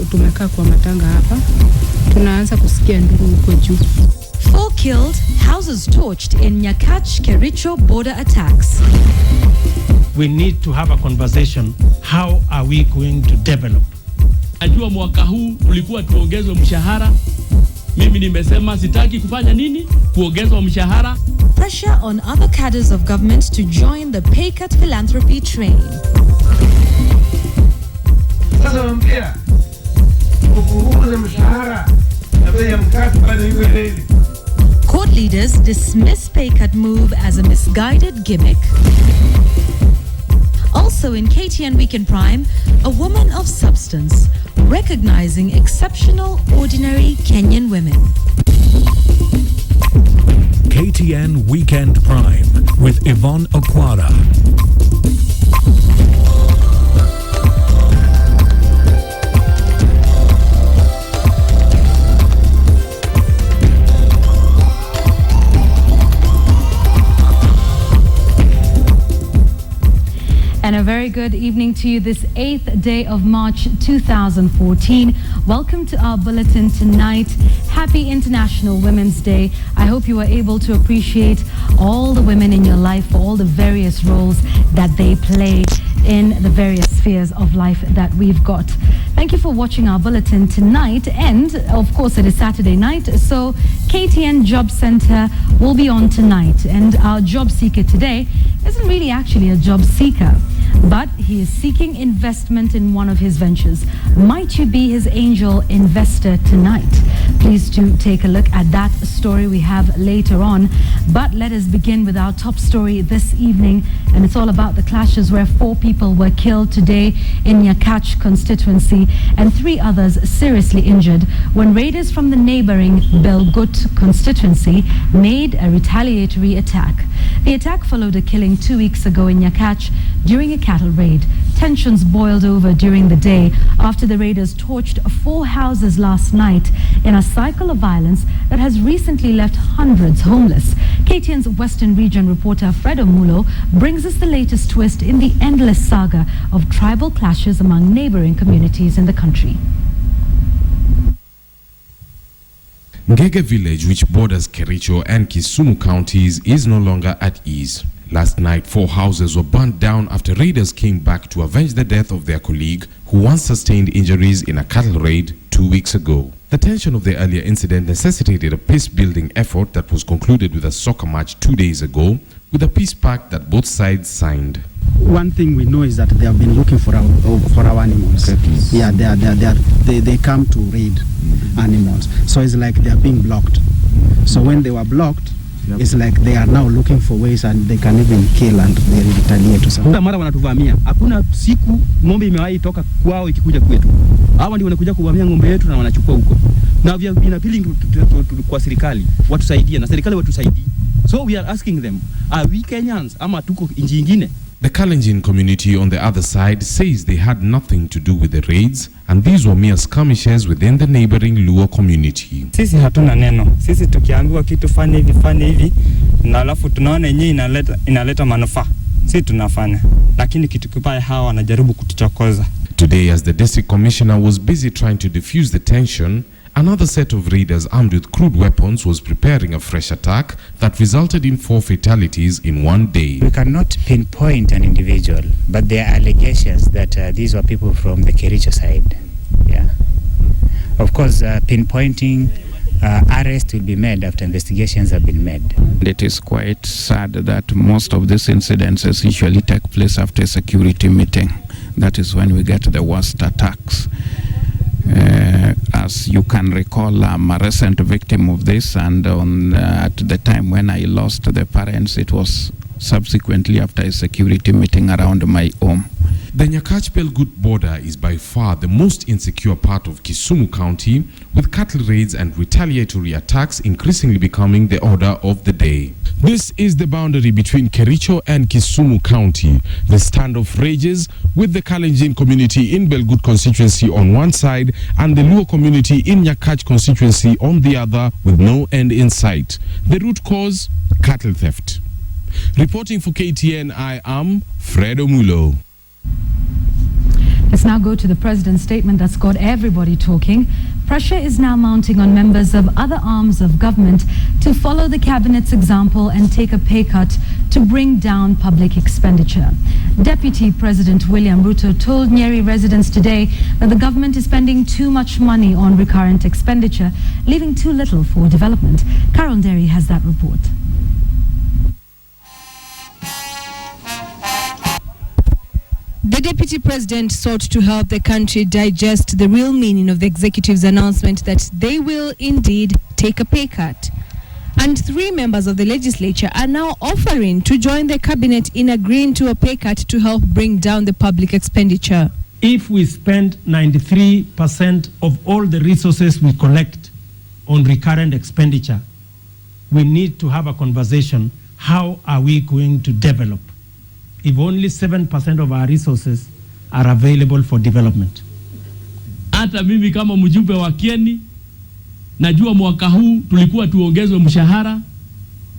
tumekaa kwa matanga hapa, tunaanza kusikia nduru huko juu. 4 killed, houses torched in NYAKACH Kericho border attacks. We need to have a conversation. How are we going to develop? Najua mwaka huu ulikuwa tuongezwe mshahara. Mimi nimesema sitaki kufanya nini? Kuongezwa mshahara. Pressure on other cadres of government to join the pay cut philanthropy train. Sasa mpia kupunguza mshahara na bei ya mkate bado iko ile. Court leaders dismiss pay cut move as a misguided gimmick. Also in KTN Weekend Prime, a woman of substance, recognizing exceptional, ordinary Kenyan women. KTN Weekend Prime with Yvonne Okwara. And a very good evening to you this 8th day of March 2014. Welcome to our bulletin tonight. Happy International Women's Day. I hope you are able to appreciate all the women in your life for all the various roles that they play in the various spheres of life that we've got. Thank you for watching our bulletin tonight, and of course it is Saturday night, so KTN Job Center will be on tonight, and our job seeker today isn't really actually a job seeker, but he is seeking investment in one of his ventures. Might you be his angel investor tonight? Please do take a look at that story we have later on. But let us begin with our top story this evening, and it's all about the clashes where 4 people were killed today in NYAKACH constituency and 3 others seriously injured when raiders from the neighboring Belgut constituency made a retaliatory attack. The attack followed a killing 2 weeks ago in NYAKACH during a cattle raid. Tensions boiled over during the day after the raiders torched 4 houses last night in a cycle of violence that has recently left hundreds homeless. KTN's Western Region reporter Fredo Mulo brings us the latest twist in the endless saga of tribal clashes among neighboring communities in the country. Ngege village, which borders Kericho and Kisumu counties, is no longer at ease. Last night, 4 houses were burnt down after raiders came back to avenge the death of their colleague who once sustained injuries in a cattle raid 2 weeks ago. The tension of the earlier incident necessitated a peace-building effort that was concluded with a soccer match 2 days ago, with a peace pact that both sides signed. One thing we know is that they have been looking for our animals. Yeah, they come to raid animals. So it's like they are being blocked. So when they were blocked, it's like they are now looking for ways and they can even kill and they retaliate to something. Mara wanatuvamia. Hakuna siku ng'ombe imewahi toka kwao ikikuja kwetu. Hawa ndio wanakuja kuvamia ng'ombe yetu na wanachukua huko. Na we have been appealing kwa serikali watusaidie, na serikali watusaidie. So we are asking them, are we Kenyans ama tuko nchi nyingine? The Kalenjin community on the other side says they had nothing to do with the raids, and these were mere skirmishes within the neighboring Luo community. Sisi hatuna neno. Sisi tukiambiwa kitu fanya hivi na alafu tunaona yenyewe inaleta manufaa. Sisi tunafanya. Lakini kitu kibaya hawa wanajaribu kutuchokoza. Today, as the district commissioner was busy trying to diffuse the tension, another set of raiders armed with crude weapons was preparing a fresh attack that resulted in 4 fatalities in one day. We cannot pinpoint an individual, but there are allegations that these were people from the Kericho side. Yeah. Of course, pinpointing arrest will be made after investigations have been made. It is quite sad that most of these incidences usually take place after a security meeting. That is when we get the worst attacks. As you can recall, I'm a recent victim of this, and at the time when I lost the parents, it was subsequently after a security meeting around my home. The NYAKACH-Belgut border is by far the most insecure part of Kisumu County, with cattle raids and retaliatory attacks increasingly becoming the order of the day. This is the boundary between Kericho and Kisumu County. The standoff rages with the Kalenjin community in Belgut constituency on one side and the Luo community in NYAKACH constituency on the other, with no end in sight. The root cause? Cattle theft. Reporting for KTN, I am Fredo Mulo. Let's now go to the president's statement that's got everybody talking. Pressure is now mounting on members of other arms of government to follow the cabinet's example and take a pay cut to bring down public expenditure. Deputy President William Ruto told Nyeri residents today that the government is spending too much money on recurrent expenditure, leaving too little for development. Carol Derry has that report. The Deputy President sought to help the country digest the real meaning of the executive's announcement that they will indeed take a pay cut. And 3 members of the legislature are now offering to join the cabinet in agreeing to a pay cut to help bring down the public expenditure. If we spend 93% of all the resources we collect on recurrent expenditure, we need to have a conversation. How are we going to develop if only 7% of our resources are available for development? Hata mimi kama mjumbe wa Kieni, najua mwaka huu tulikuwa tuongezwe mshahara.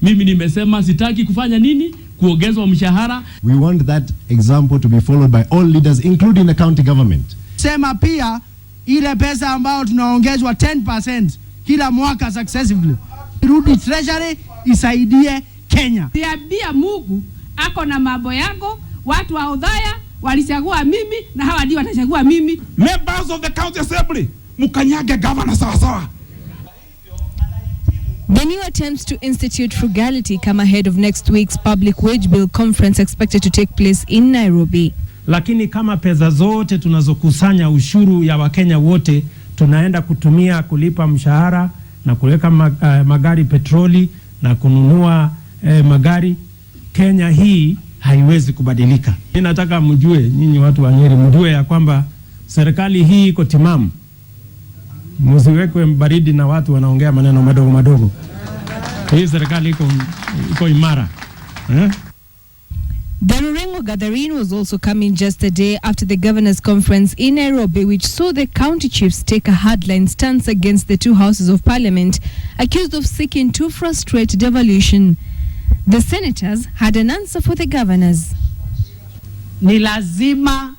Mimi nimesema sitaki kufanya nini? Kuongezwa mshahara. We want that example to be followed by all leaders, including the county government. Sema pia ile pesa ambayo tunaongezwa 10% kila mwaka successively, rudi treasury isaidie Kenya. Niambia Mungu ako na mambo yako, watu wa Udhaya walichagua mimi na hawa ndio watachagua mimi. Members of the county assembly, mukanyage governor sawa sawa. The new attempts to institute frugality come ahead of next week's public wage bill conference expected to take place in Nairobi. Lakini kama pesa zote tunazokusanya ushuru ya Wakenya wote tunaenda kutumia kulipa mshahara na kuweka magari petroli na kununua magari, Kenya hii haiwezi kubadilika. Ninataka mjue, nyinyi watu wa Nyeri, mjue ya kwamba serikali hii iko timamu. Msiwekwe baridi na watu wanaongea maneno madogo madogo. Hii serikali iko imara. The Rurengo gathering was also coming just a day after the governors' conference in Nairobi, which saw the county chiefs take a hardline stance against the 2 houses of parliament, accused of seeking to frustrate devolution. The senators had an answer for the governors. Ni lazima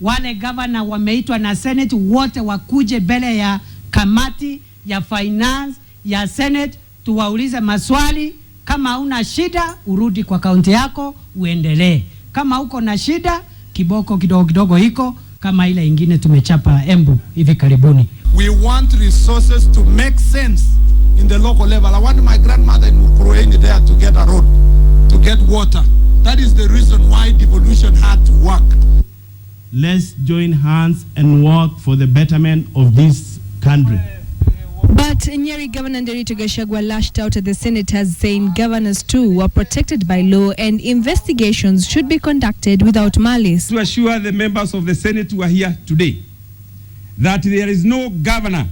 wale governor wameitwa na Senate wote wakuje mbele ya kamati ya finance ya Senate, tuwaulize maswali. Kama una shida urudi kwa kaunti yako uendelee. Kama uko na shida kiboko kidogo kidogo hiko kama ile ingine tumechapa Embu hivi karibuni. We want resources to make sense in the local level. I want my grandmother in Ukurueni there to get a road, to get water. That is the reason why devolution had to work. Let's join hands and work for the betterment of this country. But Nyeri Governor Nderitu Gachagua lashed out at the senators, saying governors too were protected by law and investigations should be conducted without malice. To assure the members of the Senate who are here today that there is no governor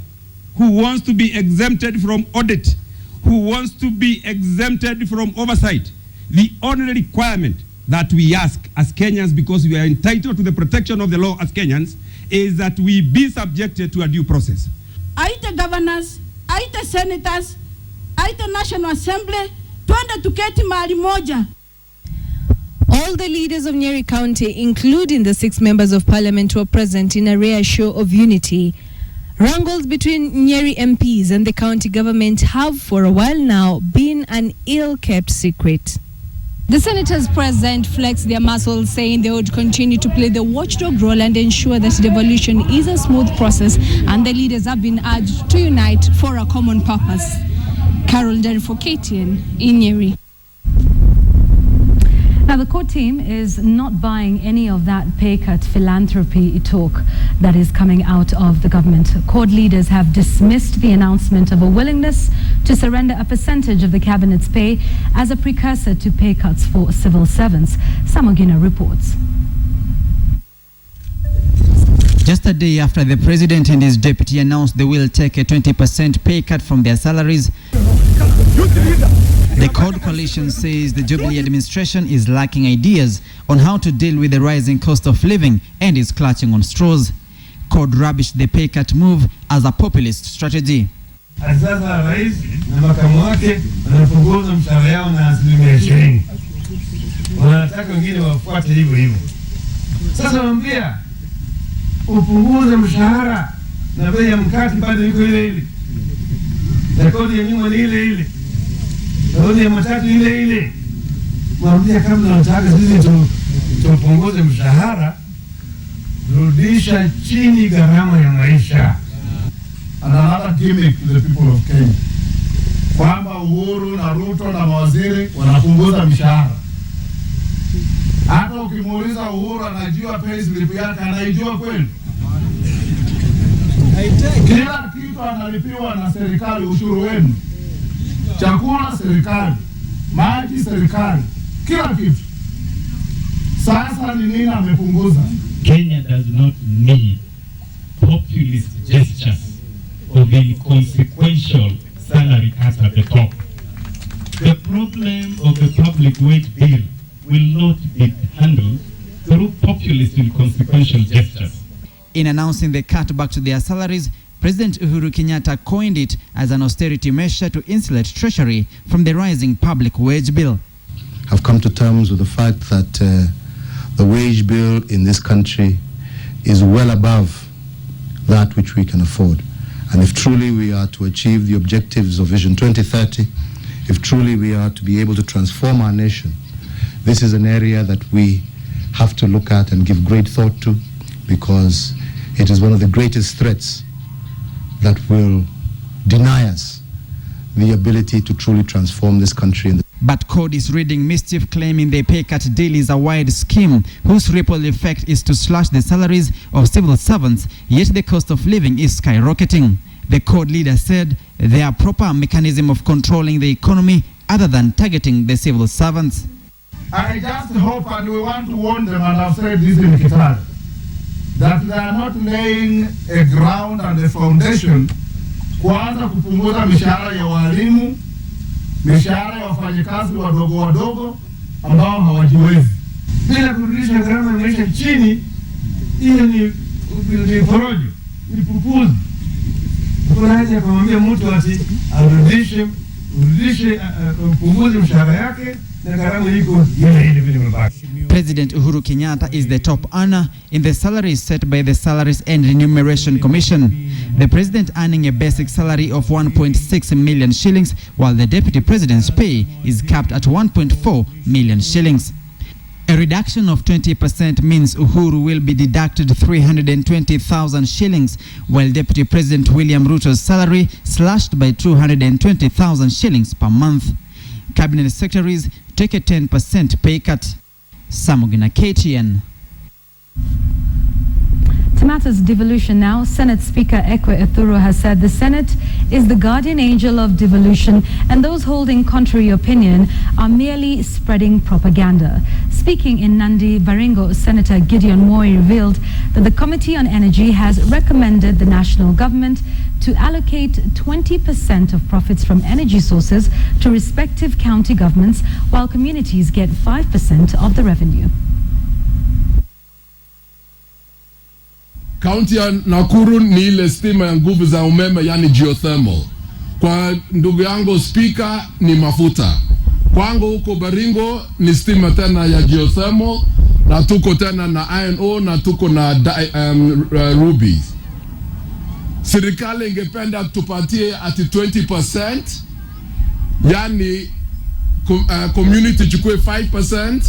who wants to be exempted from audit, who wants to be exempted from oversight. The only requirement that we ask as Kenyans, because we are entitled to the protection of the law as Kenyans, is that we be subjected to a due process. Aite governors, aite senators, aite National Assembly, twende tuketi mahali moja. All the leaders of Nyeri County, including the 6 members of parliament, were present in a rare show of unity. Wrangles between Nyeri MPs and the county government have for a while now been an ill-kept secret. The senators present flexed their muscles, saying they would continue to play the watchdog role and ensure that devolution is a smooth process, and the leaders have been urged to unite for a common purpose. Carol Derry for KTN in Nyeri. Now, the court team is not buying any of that pay cut philanthropy talk that is coming out of the government. Court leaders have dismissed the announcement of a willingness to surrender a percentage of the cabinet's pay as a precursor to pay cuts for civil servants. Samogina reports. Just a day after the president and his deputy announced they will take a 20% pay cut from their salaries, the CORD coalition says the Jubilee administration is lacking ideas on how to deal with the rising cost of living and is clutching on straws. CORD rubbished the pay cut move as a populist strategy. Sasa rais na makamu wake wanapunguza mshahara yao na 20%. Wanataka wengine wafuate hivyo hivyo. Sasa naambia upunguze mshahara na bei ya mkate bado iko ile ile, na kodi ya nyumba ni ile ile, na kodi ya matatu ile ile. Mwambie kama tunataka sisi tupunguze mshahara, rudisha chini gharama ya maisha. Another gimmick to the people of Kenya, kwamba Uhuru na Ruto na mawaziri wanapunguza mishahara. Hata ukimuuliza Uhuru anajua payslip yake, anaijua kweli? Kila kitu analipiwa na serikali, ushuru wenu, chakula serikali, maji serikali, kila kitu. Sasa ni nini amepunguza? Kenya does not need populist gestures of inconsequential salary cuts at the top. The problem of the public wage bill will not be handled through populist inconsequential gestures. In announcing the cutback to their salaries, President Uhuru Kenyatta coined it as an austerity measure to insulate Treasury from the rising public wage bill. I've come to terms with the fact that the wage bill in this country is well above that which we can afford. And if truly we are to achieve the objectives of Vision 2030, if truly we are to be able to transform our nation, this is an area that we have to look at and give great thought to, because it is one of the greatest threats that will deny us the ability to truly transform this country. But CORD is reading mischief, claiming the pay cut deal is a wide scheme whose ripple effect is to slash the salaries of civil servants, yet the cost of living is skyrocketing. The CORD leader said there are proper mechanism of controlling the economy other than targeting the civil servants. I just hope, and we want to warn them, and I've said this in Kitale, that they are not laying a ground and a foundation kuanza kupunguza mishahara ya walimu, mishahara ya wafanyakazi wadogo wadogo ambao hawajiwezi, bila kurudisha gharama ya maisha chini. Hiyo ni porojo, ni pupuzi. Kuna haja ya kumwambia mtu ati arudishe upunguze mshahara yake na gharama iko ile ile vile mbaki. President Uhuru Kenyatta is the top earner in the salaries set by the Salaries and Remuneration Commission. The president earning a basic salary of 1.6 million shillings, while the deputy president's pay is capped at 1.4 million shillings. A reduction of 20% means Uhuru will be deducted 320,000 shillings, while Deputy President William Ruto's salary slashed by 220,000 shillings per month. Cabinet secretaries take a 10% pay cut. Samugina, KTN. To matters devolution now, Senate Speaker Ekwe Ethuro has said the Senate is the guardian angel of devolution and those holding contrary opinion are merely spreading propaganda. Speaking in Nandi, Baringo, Senator Gideon Moi revealed that the Committee on Energy has recommended the national government to allocate 20% of profits from energy sources to respective county governments, while communities get 5% of the revenue. Kaunti ya Nakuru ni ile stima ya nguvu za umeme, yani geothermal. Kwa ndugu yangu speaker ni mafuta. Kwangu huko Baringo ni stima tena ya geothermal, na tuko tena na iron ore, na tuko na rubies. Serikali ingependa tupatie ati 20%, yani community chukue 5%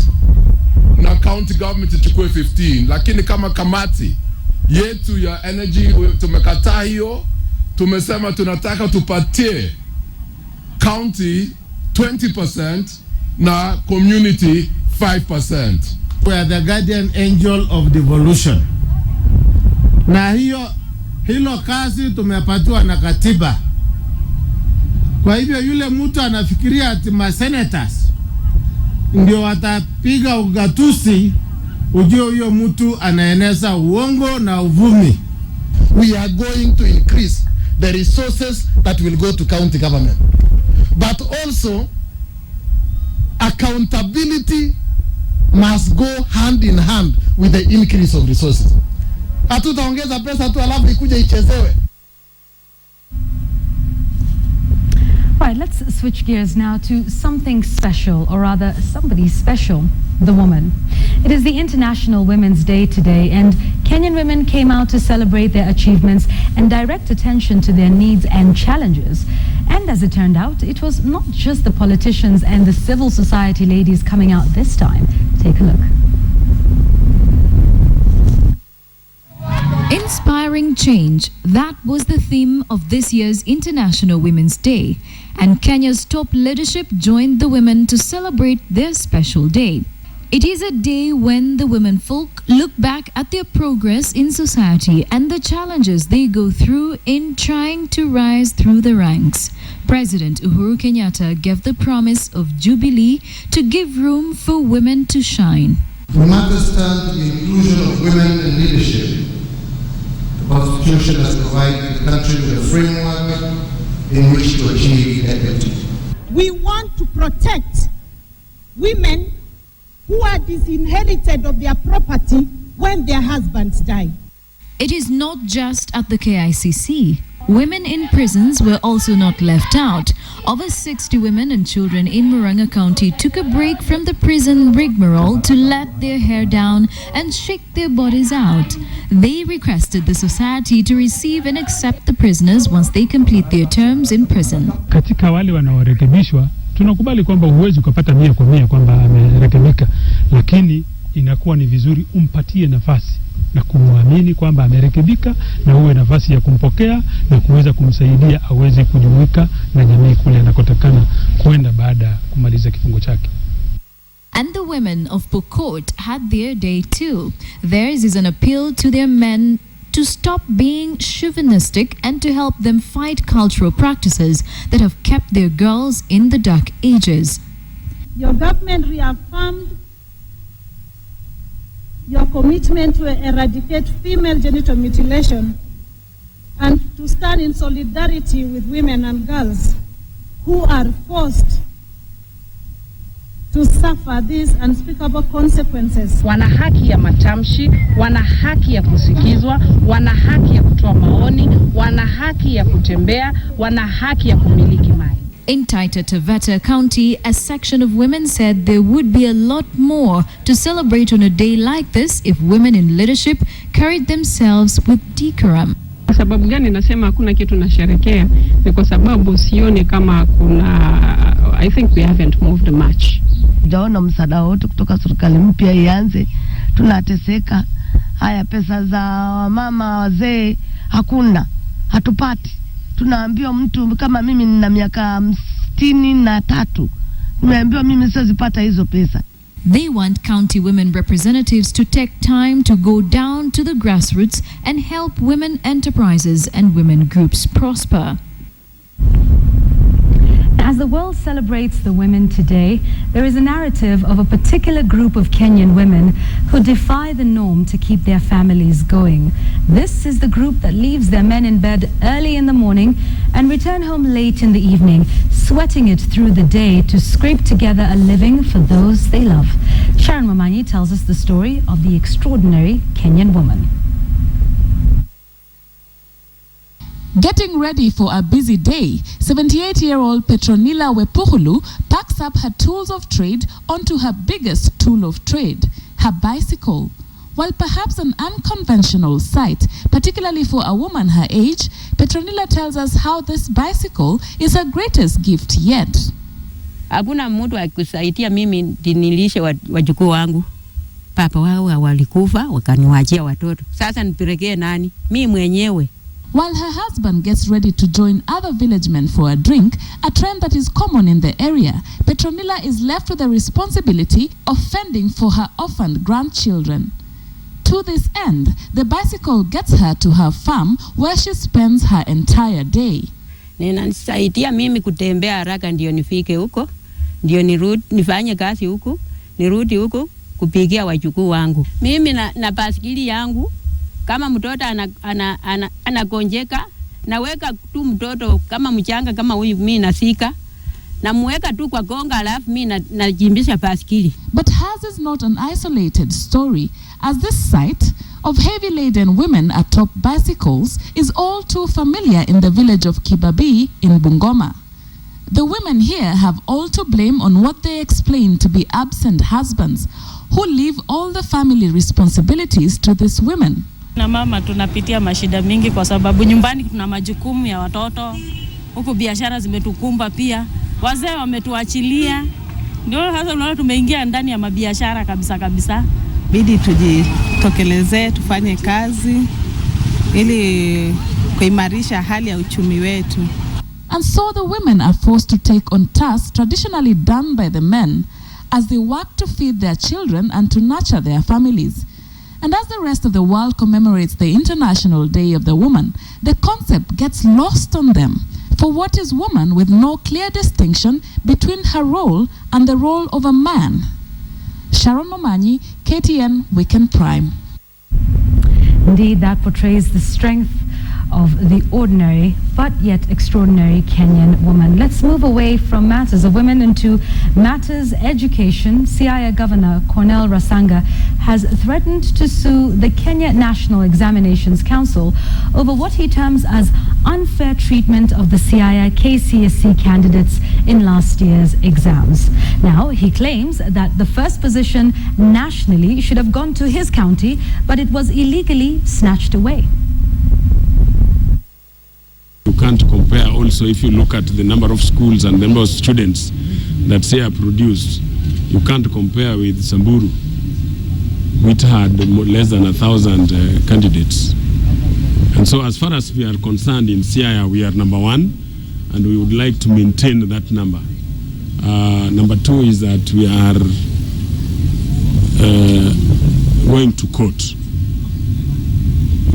na county government chukue 15%, lakini kama kamati yetu ya energy tumekataa hiyo. Tumesema tunataka tupatie county 20% na community 5%. We are the guardian angel of devolution, na hilo kazi tumepatiwa na katiba. Kwa hivyo yule mtu anafikiria ati senators ndio watapiga ugatusi, ujue huyo mtu anaeneza uongo na uvumi. We are going to increase the resources that will go to county government, but also accountability must go hand in hand with the increase of resources. Hatutaongeza pesa tu alafu ikuje ichezewe. Right, let's switch gears now to something special, or rather somebody special, the woman. It is the International Women's Day today, and Kenyan women came out to celebrate their achievements and direct attention to their needs and challenges. And as it turned out, it was not just the politicians and the civil society ladies coming out this time. Take a look. Inspiring change, that was the theme of this year's International Women's Day, and Kenya's top leadership joined the women to celebrate their special day. It is a day when the women folk look back at their progress in society and the challenges they go through in trying to rise through the ranks. President Uhuru Kenyatta gave the promise of Jubilee to give room for women to shine. From understand the inclusion of women in leadership, the Constitution has provided the country with a framework in which to achieve equity. We want to protect women who are disinherited of their property when their husbands die. It is not just at the KICC. Women in prisons were also not left out. Over 60 women and children in Murang'a County took a break from the prison rigmarole to let their hair down and shake their bodies out. They requested the society to receive and accept the prisoners once they complete their terms in prison. Katika wale wanaorekebishwa, tunakubali kwamba huwezi kupata 100% kwamba amerekebika, lakini inakuwa ni vizuri umpatie nafasi na kumwamini kwamba amerekebika na uwe nafasi ya kumpokea na kuweza kumsaidia aweze kujumuika na jamii kule anakotakana kwenda baada ya kumaliza kifungo chake. And the women of Pokot had their day too. Theirs is an appeal to their men to stop being chauvinistic and to help them fight cultural practices that have kept their girls in the dark ages. Your government reaffirmed your commitment to eradicate female genital mutilation and to stand in solidarity with women and girls who are forced to suffer these unspeakable consequences. Wana haki ya matamshi, wana haki ya kusikizwa, wana haki ya kutoa maoni, wana haki ya kutembea, wana haki ya kumiliki mali. In Taita Taveta County, a section of women said there would be a lot more to celebrate on a day like this if women in leadership carried themselves with decorum. Kwa sababu gani nasema hakuna kitu nasherekea? Ni kwa sababu sioni kama kuna, I think we haven't moved much. Jaona msaada wote kutoka serikali mpya ianze, tunateseka. Haya pesa za mama wazee hakuna, hatupati. Tunaambiwa mtu kama mimi nina miaka 63, nimeambiwa mimi sizipata hizo pesa. They want county women representatives to take time to go down to the grassroots and help women enterprises and women groups prosper. As the world celebrates the women today, there is a narrative of a particular group of Kenyan women who defy the norm to keep their families going. This is the group that leaves their men in bed early in the morning and return home late in the evening, sweating it through the day to scrape together a living for those they love. Sharon Mamanyi tells us the story of the extraordinary Kenyan woman. Getting ready for a busy day, 78-year-old Petronila Wepuhulu packs up her tools of trade onto her biggest tool of trade, her bicycle. While perhaps an unconventional sight, particularly for a woman her age, Petronila tells us how this bicycle is her greatest gift yet. Hakuna mtu akusaidia mimi nilishe wajukuu wangu. Papa wao walikufa wakaniwaachia watoto. Sasa nipelekee nani? Mimi mwenyewe. While her husband gets ready to join other village men for a drink, a trend that is common in the area, Petronila is left with the responsibility of fending for her orphaned grandchildren. To this end, the bicycle gets her to her farm where she spends her entire day. Nisaidia mimi kutembea haraka ndio nifike huko, ndio nifanye kazi huko, nirudi huko kupigia wajukuu wangu. Mimi na basikili yangu kama mtoto anagonjeka, naweka tu mtoto kama mchanga kama huyu mimi nasika, na muweka tu kwa gonga alafu mimi najimbisha basikili. But hers is not an isolated story, as this sight of heavy-laden women atop bicycles is all too familiar in the village of Kibabii in Bungoma. The women here have all to blame on what they explain to be absent husbands, who leave all the family responsibilities to these women. Na mama tunapitia mashida mingi kwa sababu nyumbani tuna majukumu ya watoto. Huko biashara zimetukumba pia. Wazee wametuachilia. Ndio sasa unaona tumeingia ndani ya mabiashara kabisa. Bidi tujitokelezee tufanye kazi ili kuimarisha hali ya uchumi wetu. And so the women are forced to take on tasks traditionally done by the men as they work to feed their children and to nurture their families. And as the rest of the world commemorates the International Day of the Woman, the concept gets lost on them. For what is woman with no clear distinction between her role and the role of a man? Sharon Momanyi, KTN Weekend Prime. Indeed, that portrays the strength of the ordinary but yet extraordinary Kenyan woman. Let's move away from matters of women into matters education. Siaya Governor Cornel Rasanga has threatened to sue the Kenya National Examinations Council over what he terms as unfair treatment of the Siaya KCSE candidates in last year's exams. Now, he claims that the first position nationally should have gone to his county, but it was illegally snatched away. You can't compare also if you look at the number of schools and the number of students that SEA produced. You can't compare with Samburu, which had less than 1,000 candidates. And so as far as we are concerned in SEA, we are number one, and we would like to maintain that number. Number two is that we are going to court.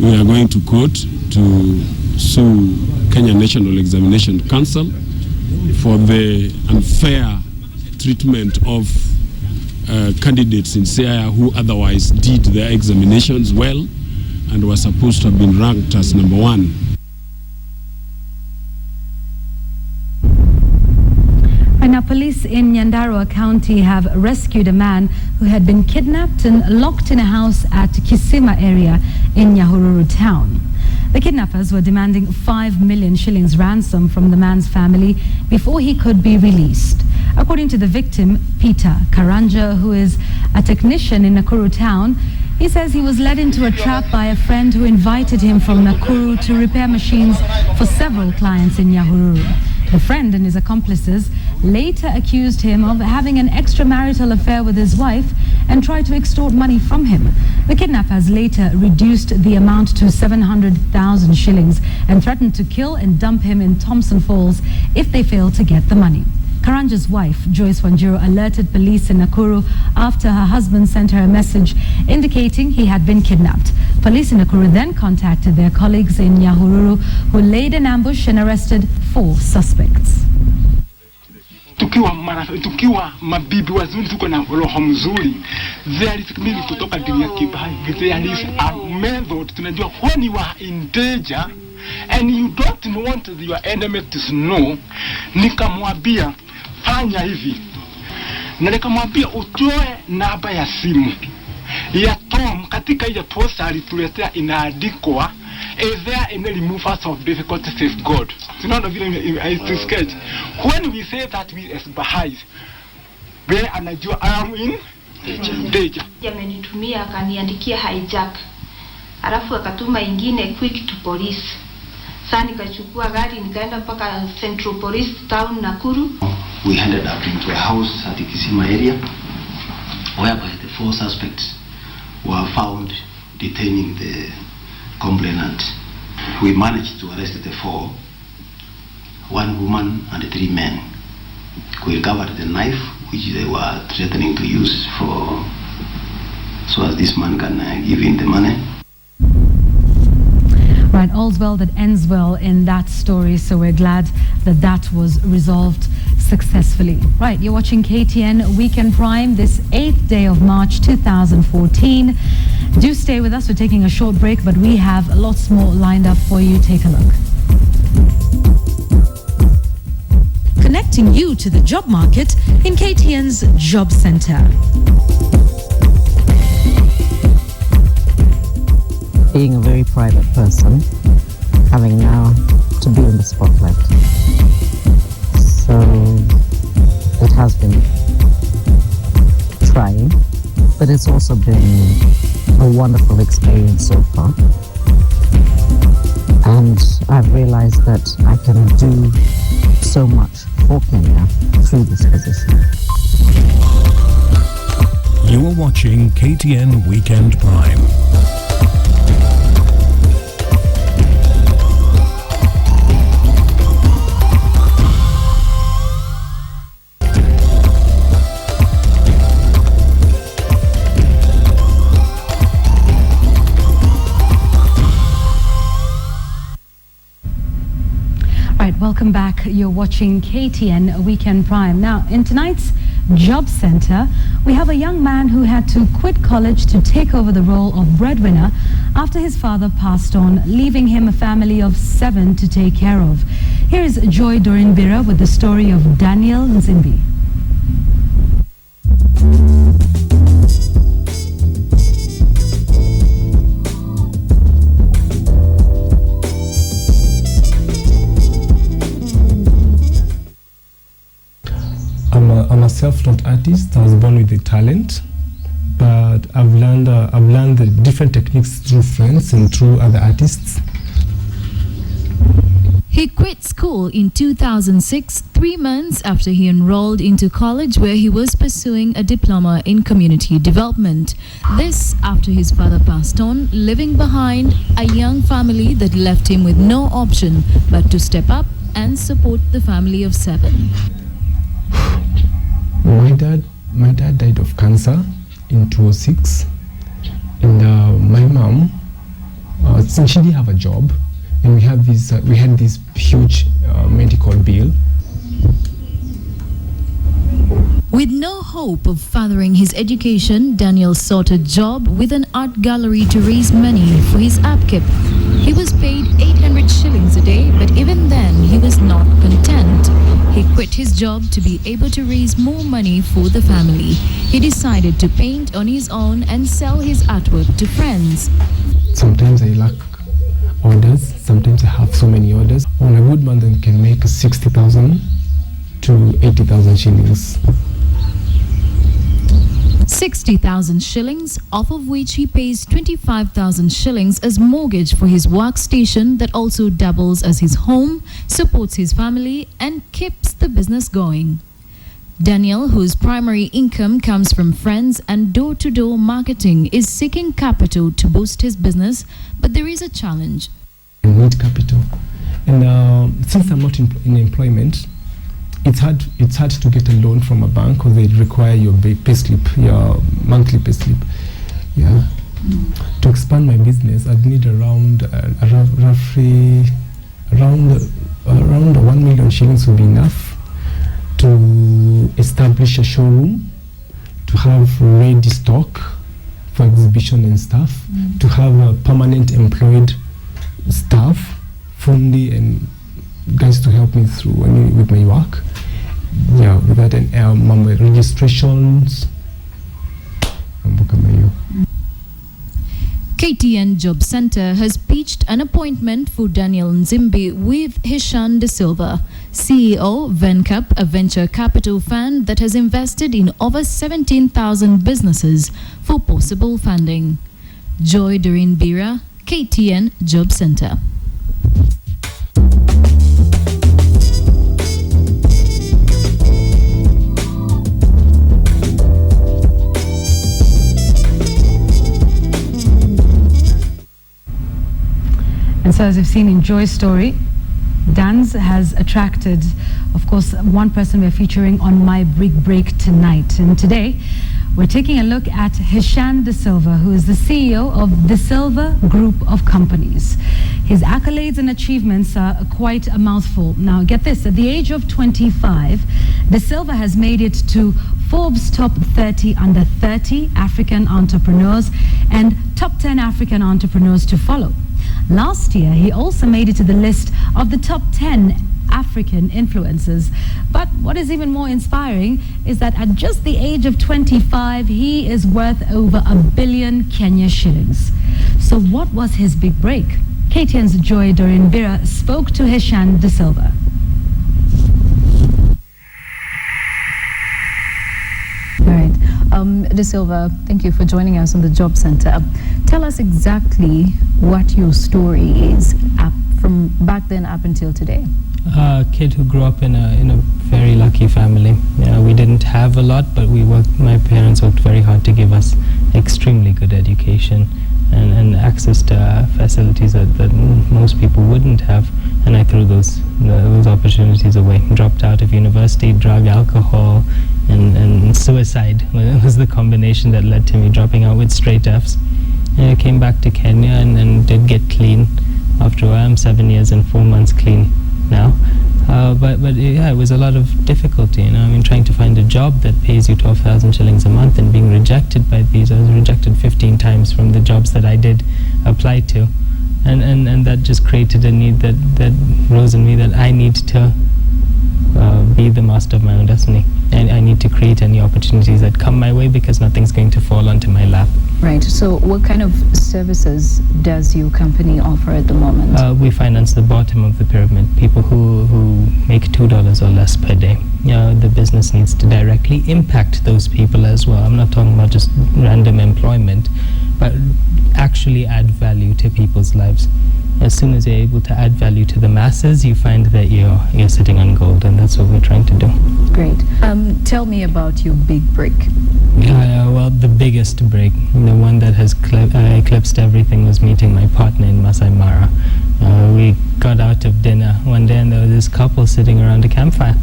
We are going to court to sue Kenya National Examination Council for the unfair treatment of candidates in Siaya who otherwise did their examinations well and were supposed to have been ranked as number one. Right now, police in Nyandarua County have rescued a man who had been kidnapped and locked in a house at Kisima area in Nyahururu town. The kidnappers were demanding 5 million shillings ransom from the man's family before he could be released. According to the victim, Peter Karanja, who is a technician in Nakuru town, he says he was led into a trap by a friend who invited him from Nakuru to repair machines for several clients in Nyahururu. The friend and his accomplices later accused him of having an extramarital affair with his wife and tried to extort money from him. The kidnappers later reduced the amount to 700,000 shillings and threatened to kill and dump him in Thompson Falls if they failed to get the money. Karanja's wife, Joyce Wanjiru, alerted police in Nakuru after her husband sent her a message indicating he had been kidnapped. Police in Nakuru then contacted their colleagues in Nyahururu, who laid an ambush and arrested 4 suspects. Tukiwa mabibi wazuri, tuko na roho mzuri. There is mili kutoka dunia kibai. There is a method. Tunajua when you are in danger and you don't want your enemy to know. Nikamwambia fanya hivi, na nikamwambia utoe namba ya simu ya Tom. Katika ile posta alituletea inaandikwa is there any removers of difficulties is God. Tunaona vile I sketch. When we say that we as Baha'is, where anajua I am in danger. Amenitumia akaniandikia hijack, alafu akatuma ingine quick to police. Sasa nikachukua gari nikaenda mpaka Central Police Town Nakuru. We ended up into a house at the Kisima area whereby the 4 suspects were found detaining the complainant. We managed to arrest the 4, 1 woman and 3 men. We recovered the knife which they were threatening to use so as this man can give in the money. Right, all's well that ends well in that story, so we're glad that that was resolved successfully. Right, you're watching KTN Weekend Prime this 8th day of March 2014. Do stay with us. We're taking a short break, but we have lots more lined up for you. Take a look. Connecting you to the job market in KTN's Job Center. Being a very private person, having now to be in the spotlight. So it has been trying, but it's also been a a wonderful experience so far. And I've realized that I can do so much for Kenya through this position. You are watching KTN Weekend Prime. Welcome back. You're watching KTN Weekend Prime. Now, in tonight's Job Center, we have a young man who had to quit college to take over the role of breadwinner after his father passed on, leaving him a family of 7 to take care of. Here is Joy Dorinbira with the story of Daniel Nzimbi. I'm a self-taught artist. I was born with a talent, but I've learned the different techniques through friends and through other artists. He quit school in 2006, 3 months after he enrolled into college where he was pursuing a diploma in community development. This after his father passed on, leaving behind a young family that left him with no option but to step up and support the family of 7. My dad died of cancer in 2006, and my mom, since she didn't have a job, and we had this huge medical bill. With no hope of furthering his education, Daniel sought a job with an art gallery to raise money for his upkeep. He was paid 800 shillings a day, but even then he was not content. He quit his job to be able to raise more money for the family. He decided to paint on his own and sell his artwork to friends. Sometimes I lack orders, sometimes I have so many orders. On a good month I can make 60,000 to 80,000 shillings. 60,000 shillings, off of which he pays 25,000 shillings as mortgage for his workstation that also doubles as his home, supports his family and keeps the business going. Daniel, whose primary income comes from friends and door-to-door marketing, is seeking capital to boost his business, but there is a challenge. I need capital, and since I'm not in employment, it's hard to get a loan from a bank because they require your payslip, your monthly payslip. Yeah. To expand my business, I'd need around 1 million shillings would be enough to establish a showroom, to have ready stock for exhibition and stuff, to have a permanent employed staff, fundi and guys to help me through with my work. Yeah, with that and my registrations. KTN Job Center has pitched an appointment for Daniel Nzimbi with Hishan De Silva, CEO Vencup, a venture capital fund that has invested in over 17,000 businesses for possible funding. Joy Dorinbira, KTN Job Center. And so as you've seen in Joy's story, dance has attracted, of course, one person we're featuring on My Big Break tonight. And today, we're taking a look at Hishan De Silva, who is the CEO of De Silva Group of Companies. His accolades and achievements are quite a mouthful. Now, get this, at the age of 25, De Silva has made it to Forbes Top 30 Under 30 African Entrepreneurs and Top 10 African Entrepreneurs to follow. Last year, he also made it to the list of the top 10 African influencers. But what is even more inspiring is that at just the age of 25, he is worth over 1 billion Kenya shillings. So what was his big break? KTN's Joy Dorinbira spoke to Hishan De Silva. De Silva, thank you for joining us on the Job Center. Tell us exactly what your story is from back then up until today. A kid who grew up in a very lucky family. We didn't have a lot, but my parents worked very hard to give us extremely good education and access to facilities that most people wouldn't have. And I threw those opportunities away. Dropped out of university, drug, alcohol, and suicide. It was the combination that led to me dropping out with straight Fs. I came back to Kenya and did get clean. After I'm 7 years and 4 months clean now. But yeah, it was a lot of difficulty, trying to find a job that pays you 12,000 shillings a month and being rejected by these. I was rejected 15 times from the jobs that I did apply to. And that just created a need that rose in me that I need to be the master of my own destiny. And I need to create any opportunities that come my way because nothing's going to fall onto my lap. Right. So what kind of services does your company offer at the moment? We finance the bottom of the pyramid, people who make $2 or less per day. The business needs to directly impact those people as well. I'm not talking about just random employment, but actually add value to people's lives. As soon as you're able to add value to the masses, you find that you're sitting on gold, and that's what we're trying to do. Great. Tell me about your big break. Well, the biggest break, the one that has eclipsed everything, was meeting my partner in Masai Mara. We got out of dinner one day, and there was this couple sitting around a campfire.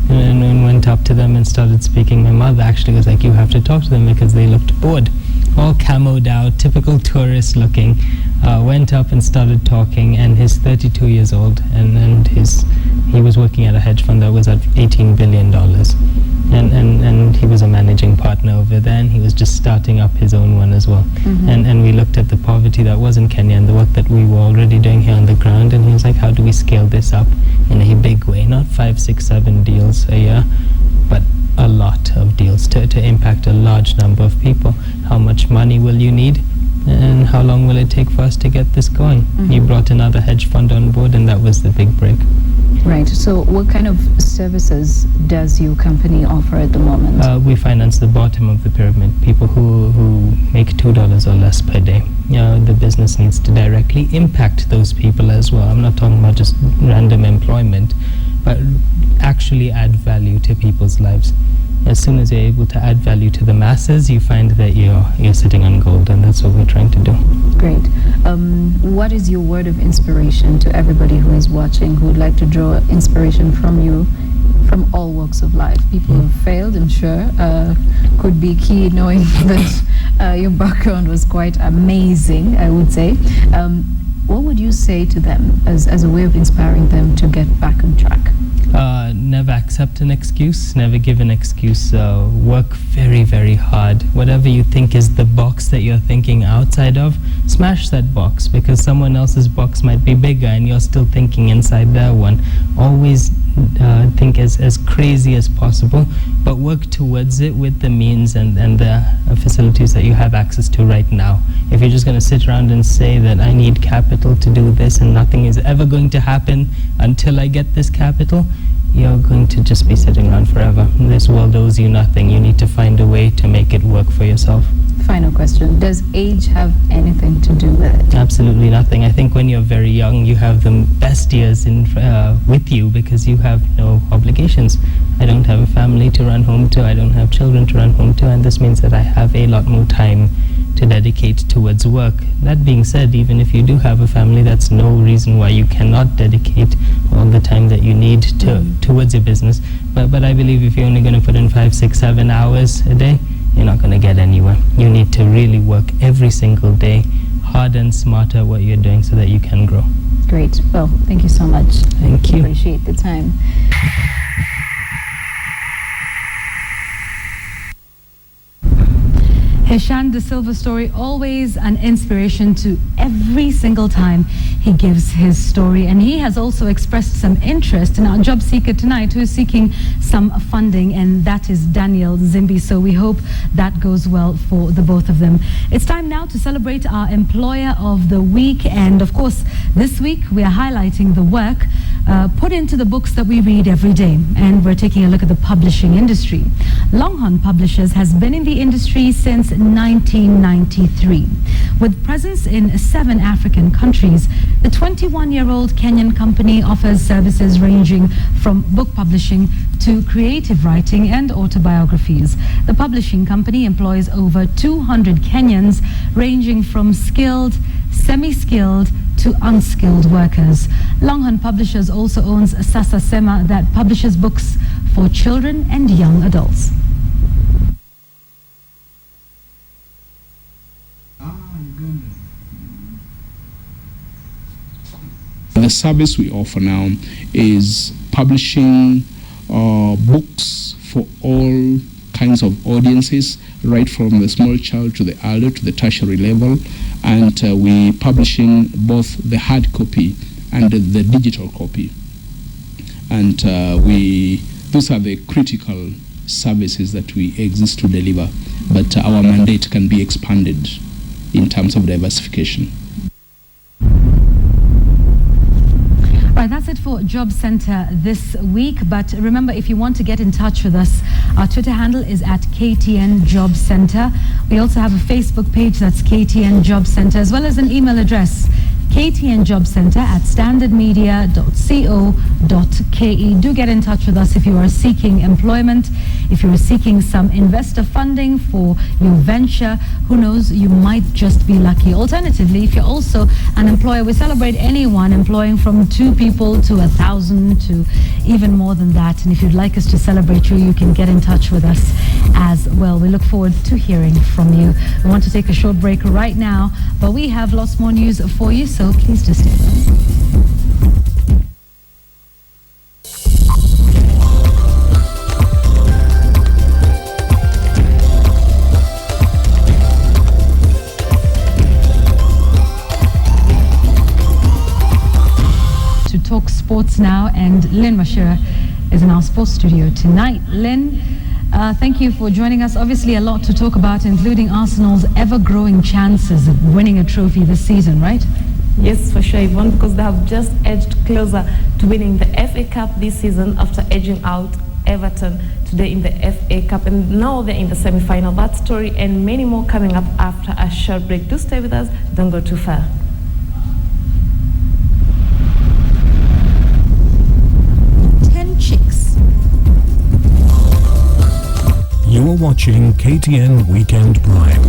And went up to them and started speaking. My mother actually was like, you have to talk to them because they looked bored. All camoed out, typical tourist looking. Went up and started talking, and he's 32 years old, and he was working at a hedge fund that was at $18 billion. And he was a managing partner over there, and he was just starting up his own one as well. Mm-hmm. And we looked at the poverty that was in Kenya and the work that we were already doing here on the ground, and he was like, how do we scale this up in a big way? Not 5, 6, 7 deals a year, but a lot of deals to impact a large number of people. How much money will you need? And how long will it take for us to get this going? Mm-hmm. He brought another hedge fund on board, and that was the big break. Right. So what kind of services does your company offer at the moment? We finance the bottom of the pyramid, people who make $2 or less per day. The business needs to directly impact those people as well. I'm not talking about just random employment, but actually add value to people's lives. As soon as you're able to add value to the masses, you find that you're sitting on gold, and that's what we're trying to do. Great. What is your word of inspiration to everybody who is watching, who would like to draw inspiration from you, from all walks of life? People who failed, I'm sure, could be key, knowing that your background was quite amazing, I would say. What would you say to them as a way of inspiring them to get back on track? Never accept an excuse, never give an excuse. Work very, very hard. Whatever you think is the box that you're thinking outside of, smash that box, because someone else's box might be bigger and you're still thinking inside their one. Always think as crazy as possible, but work towards it with the means and the facilities that you have access to right now. If you're just going to sit around and say that I need capital to do this and nothing is ever going to happen until I get this capital, you're going to just be sitting around forever. This world owes you nothing. You need to find a way to make it work for yourself. Final question. Does age have anything to do with it? Absolutely nothing. I think when you're very young, you have the best years with you because you have no obligations. I don't have a family to run home to. I don't have children to run home to. And this means that I have a lot more time to dedicate towards work. That being said, even if you do have a family, that's no reason why you cannot dedicate all the time that you need towards your business. But I believe if you're only going to put in 5, 6, 7 hours a day, you're not going to get anywhere. You need to really work every single day, hard and smart at what you're doing so that you can grow. Great. Well, thank you so much. Thank you. Appreciate the time. Heshan De Silva's story, always an inspiration to every single time he gives his story. And he has also expressed some interest in our job seeker tonight who is seeking some funding, and that is Daniel Zimbi. So we hope that goes well for the both of them. It's time now to celebrate our Employer of the Week. And of course, this week we are highlighting the work put into the books that we read every day. And we're taking a look at the publishing industry. Longhorn Publishers has been in the industry since 1993. With presence in 7 African countries, the 21-year-old Kenyan company offers services ranging from book publishing to creative writing and autobiographies. The publishing company employs over 200 Kenyans, ranging from skilled, semi-skilled to unskilled workers. Longhorn Publishers also owns Sasa Sema that publishes books for children and young adults. The service we offer now is publishing books for all kinds of audiences, right from the small child to the elder to the tertiary level, and we publishing both the hard copy and the digital copy. And those are the critical services that we exist to deliver, but our mandate can be expanded in terms of diversification. Right, that's it for Job Center this week. But remember, if you want to get in touch with us, our Twitter handle is at KTN Job Center. We also have a Facebook page, that's KTN Job Center, as well as an email address, ktnjobcenter@standardmedia.co.ke. Do get in touch with us if you are seeking employment, if you are seeking some investor funding for your venture. Who knows, you might just be lucky. Alternatively, if you're also an employer, we celebrate anyone employing from 2 people to 1,000 to even more than that. And if you'd like us to celebrate you, you can get in touch with us as well. We look forward to hearing from you. We want to take a short break right now, but we have lots more news for you, so please just stay with us. To talk sports now, and Lynn Mashira is in our sports studio tonight. Lynn, thank you for joining us. Obviously a lot to talk about, including Arsenal's ever-growing chances of winning a trophy this season, right? Yes, for sure, Yvonne, because they have just edged closer to winning the FA Cup this season after edging out Everton today in the FA Cup, and now they're in the semi-final. That story and many more coming up after a short break. Do stay with us, don't go too far. Chicks. You are watching KTN Weekend Prime.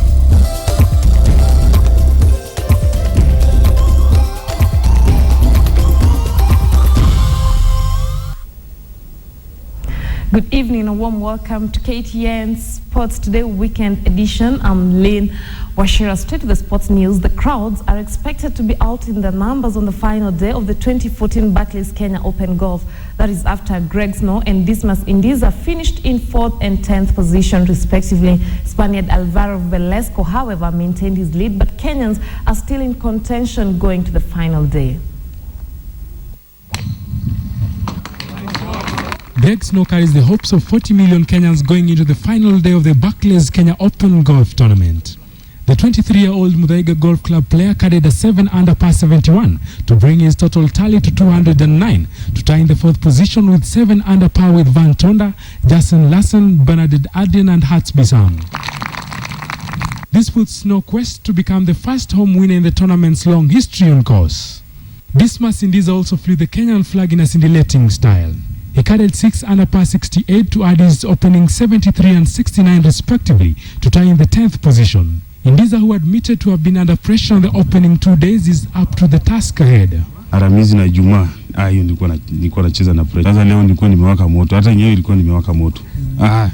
Good evening and a warm welcome to KTN Sports Today Weekend Edition. I'm Lynn Washira. Straight to the sports news. The crowds are expected to be out in the numbers on the final day of the 2014 Barclays Kenya Open Golf. That is after Greg Snow and Dismas Indiza finished in 4th and 10th position respectively. Spaniard Alvaro Velasco, however, maintained his lead, but Kenyans are still in contention going to the final day. Greg Snow carries the hopes of 40 million Kenyans going into the final day of the Barclays Kenya Open Golf Tournament. The 23-year-old Muthaiga Golf Club player carried a 7-under par 71 to bring his total tally to 209, to tie in the 4th position with 7-under par with Van Tonda, Jason Lassen, Bernadette Adrian and Hats Bissam. This puts Snow quest to become the first home winner in the tournament's long history on course. Dismas Indiza also flew the Kenyan flag in a scintillating style. He carried 6-under par 68 to add his opening 73 and 69 respectively to tie in the 10th position. Indiza, who admitted to have been under pressure on the opening 2 days, is up to the task ahead. Alhamisi na Ijumaa hiyo nilikuwa nacheza na pressure. Sasa leo nilikuwa nimewaka moto. Hata yenyewe ilikuwa nimewaka moto.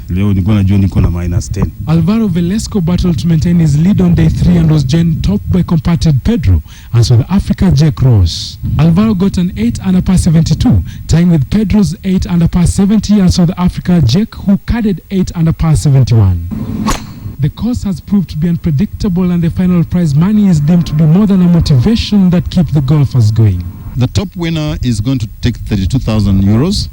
Leo nilikuwa najua niko na -10. Alvaro Velasco battled to maintain his lead on day 3 and was joined top by compatriot Pedro and South Africa Jack Ross. Alvaro got an 8-under par 72, tying with Pedro's 8-under par 70 and South Africa Jack, who carried 8-under par 71. The course has proved to be unpredictable, and the final prize money is deemed to be more than a motivation that keeps the golfers going. The top winner is going to take 32,000 euros.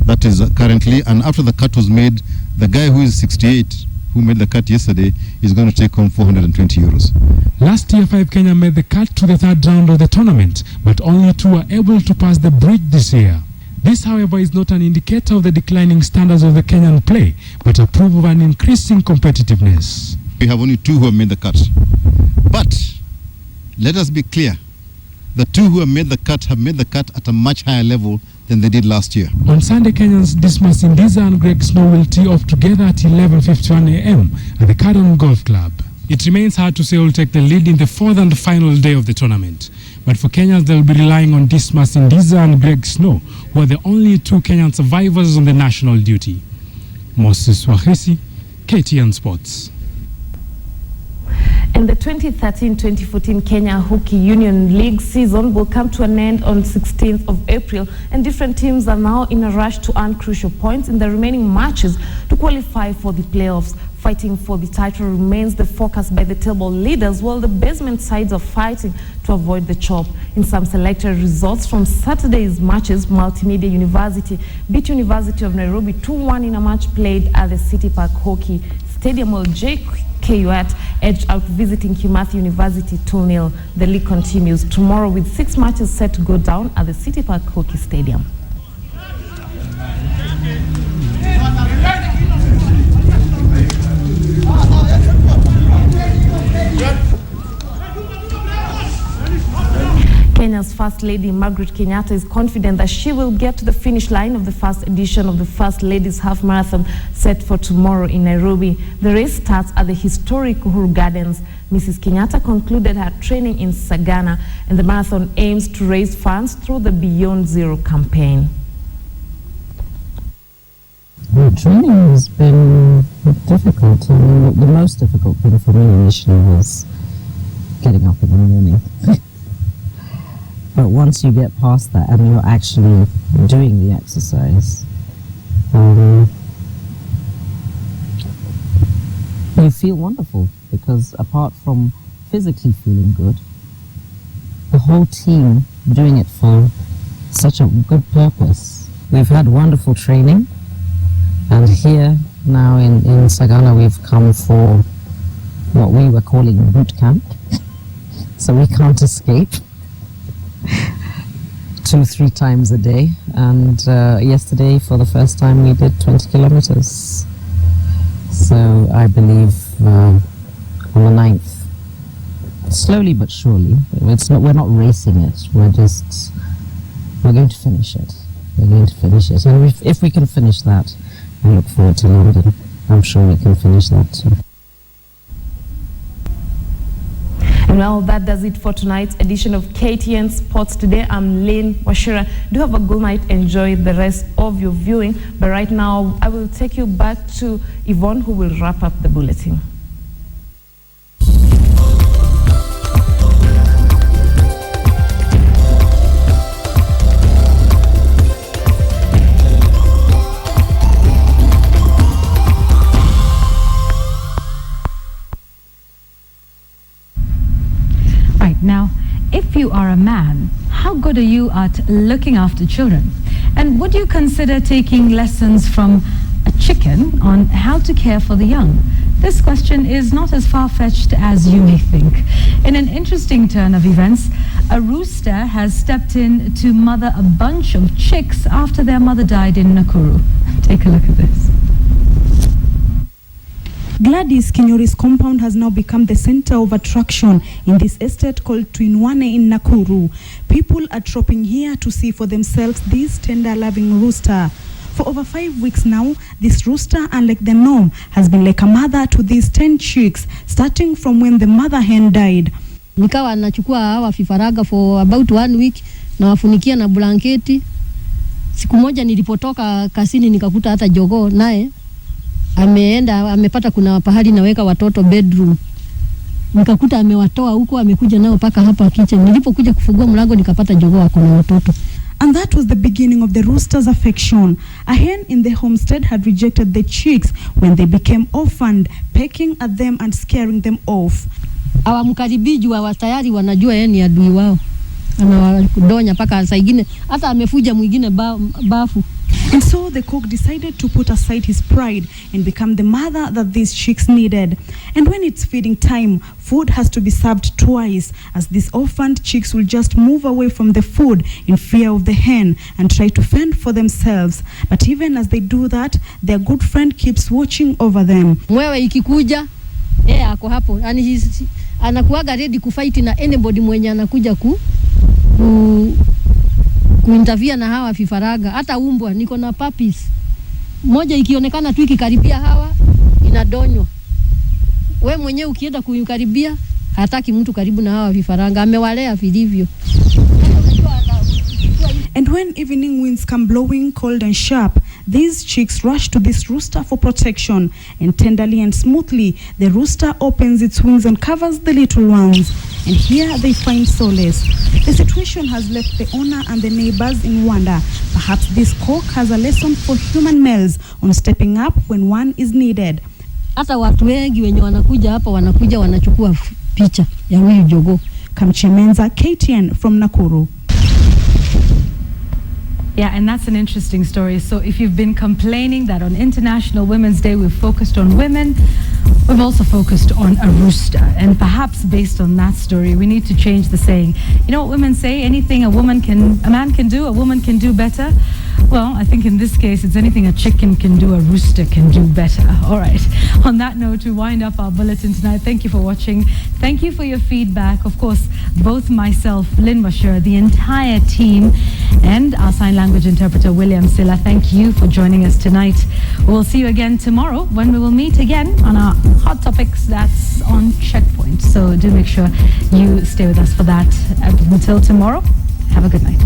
That is currently, and after the cut was made, the guy who is 68 who made the cut yesterday is going to take home 420 euros. Last year, 5 Kenya made the cut to the third round of the tournament, but only 2 were able to pass the bridge this year. This, however, is not an indicator of the declining standards of the Kenyan play, but a proof of an increasing competitiveness. We have only 2 who have made the cut. But let us be clear. The 2 who have made the cut at a much higher level than they did last year. On Sunday, Kenyans Dismas Indiza and Greg Snow will tee off together at 11:51 a.m. at the KTN Golf Club. It remains hard to say who will take the lead in the 4th and final day of the tournament. But for Kenyans, they'll be relying on Dismas Indiza and Greg Snow, who are the only 2 Kenyan survivors on the national duty. Moses Wahesi, KTN Sports. And the 2013-2014 Kenya Hockey Union League season will come to an end on 16th of April, and different teams are now in a rush to earn crucial points in the remaining matches to qualify for the playoffs. Fighting for the title remains the focus by the table leaders, while the basement sides are fighting to avoid the chop. In some selected results from Saturday's matches, Multimedia University beat University of Nairobi 2-1 in a match played at the City Park Hockey Stadium, while JKUAT edged out visiting Kimathi University 2-0. The league continues tomorrow with 6 matches set to go down at the City Park Hockey Stadium. Kenya's First Lady Margaret Kenyatta is confident that she will get to the finish line of the first edition of the First Ladies Half Marathon set for tomorrow in Nairobi. The race starts at the historic Uhuru Gardens. Mrs. Kenyatta concluded her training in Sagana, and the marathon aims to raise funds through the Beyond Zero campaign. The training has been difficult. I mean, the most difficult thing for me initially was getting up in the morning. But once you get past that and you're actually doing the exercise, you feel wonderful, because apart from physically feeling good, the whole team doing it for such a good purpose. We've had wonderful training, and here now in Sagana we've come for what we were calling boot camp, so we can't escape. 2-3 times a day, and yesterday for the first time we did 20 kilometers. So I believe on the 9th, slowly but surely, we're not racing it, we're going to finish it. We're going to finish it, and if we can finish that, I look forward to London. I'm sure we can finish that too. And well, that does it for tonight's edition of KTN Sports Today. I'm Lynn Washira. Do have a good night. Enjoy the rest of your viewing. But right now, I will take you back to Yvonne, who will wrap up the bulletin. Now, if you are a man, how good are you at looking after children? And would you consider taking lessons from a chicken on how to care for the young? This question is not as far-fetched as you may think. In an interesting turn of events, a rooster has stepped in to mother a bunch of chicks after their mother died in Nakuru. Take a look at this. Gladys Kinyori's compound has now become the center of attraction in this estate called Twinwane in Nakuru. People are dropping here to see for themselves this tender loving rooster. For over 5 weeks now, this rooster, unlike the norm, has been like a mother to these 10 chicks, starting from when the mother hen died. Nikawa nachukua hawa fifaraga for about 1 week na wafunikia na blanketi. Siku moja nilipotoka kasini nikakuta hata jogoo naye amepata kuna pahali naweka watoto bedroom. Nikakuta amewatoa huko, amekuja nao paka hapa kitchen. Nilipokuja kufungua mlango nikapata jogoo ako na watoto. And that was the beginning of the rooster's affection. A hen in the homestead had rejected the chicks when they became orphaned, pecking at them and scaring them off. Hawamkaribiji wa tayari wanajua yeye ni adui wao. Anawadonya paka saa nyingine hata amefuja mwingine bafu. And so the cook decided to put aside his pride and become the mother that these chicks needed. And when it's feeding time, food has to be served twice, as these orphaned chicks will just move away from the food in fear of the hen and try to fend for themselves. But even as they do that, their good friend keeps watching over them. Mwewe ikikuja, ako hapo. And anakuwaga ready kufight na anybody mwenye anakuja kuintavia na hawa vifaraga. Hata umbwa, niko na puppies. Moja ikionekana tu ikikaribia hawa, inadonywa. We mwenye ukienda kuikaribia, hataki mtu karibu na hawa vifaranga. Amewalea vilivyo. And when evening winds come blowing cold and sharp, these chicks rush to this rooster for protection. And tenderly and smoothly, the rooster opens its wings and covers the little ones. And here they find solace. The situation has left the owner and the neighbors in wonder. Perhaps this cock has a lesson for human males on stepping up when one is needed. Hata watu wengi wenye wanakuja hapa wanachukua picha ya huyu jogoo. Kamchemenza, KTN from Nakuru. Yeah, and that's an interesting story. So if you've been complaining that on International Women's Day we've focused on women, we've also focused on a rooster. And perhaps based on that story, we need to change the saying. You know what women say? Anything a man can do, a woman can do better. Well, I think in this case, it's anything a chicken can do, a rooster can do better. All right. On that note, we wind up our bulletin tonight. Thank you for watching. Thank you for your feedback. Of course, both myself, Lynn Washer, the entire team, and our sign language interpreter, William Silla, thank you for joining us tonight. We'll see you again tomorrow when we will meet again on our hot topics that's on Checkpoint. So do make sure you stay with us for that. Until tomorrow, have a good night.